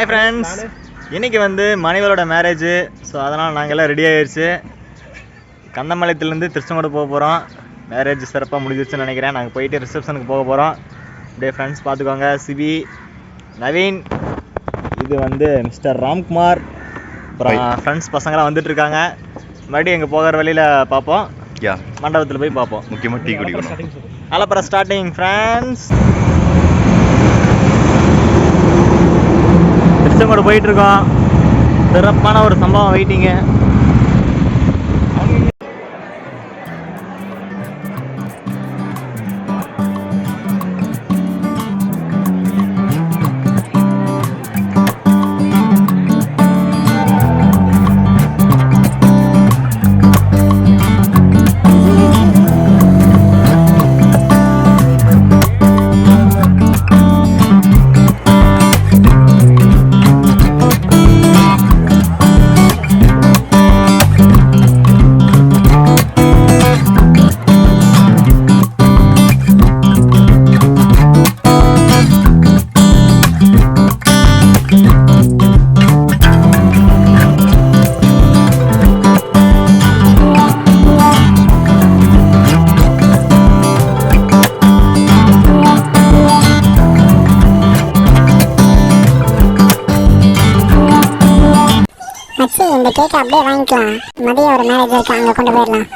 Hi friends, இன்றைக்கி வந்து மணிவரோட marriage. So அதனால் நாங்கள் எல்லாம் ரெடி ஆகிடுச்சு. கந்தமலைத்துலேருந்து திருச்செங்கோடு போக போகிறோம். மேரேஜ் சிறப்பாக முடிஞ்சிருச்சுன்னு நினைக்கிறேன். நாங்கள் போயிட்டு ரிசப்ஷனுக்கு போக போகிறோம். அப்படியே ஃப்ரெண்ட்ஸ் பார்த்துக்கோங்க. சிவி, நவீன், இது வந்து மிஸ்டர் ராம்குமார், அப்புறம் ஃப்ரெண்ட்ஸ் பசங்களாம் வந்துட்டுருக்காங்க. மறுபடியும் எங்கள் போகிற வழியில் பார்ப்போம். மண்டபத்தில் போய் பார்ப்போம். முக்கியமாக டீ குடிக்கணும். அலப்பற ஸ்டார்டிங் ஃப்ரெண்ட்ஸ். திருச்செங்கோடு போயிட்டுருக்கோம். சிறப்பான ஒரு சம்பவம் வெயிட்டிங்க. மச்சி, இந்த கேக் அப்படியே வாங்கிக்கலாம். மதியம் ஒரு மேரேஜ் இருக்கு, அங்கே கொண்டு போயிடலாம்.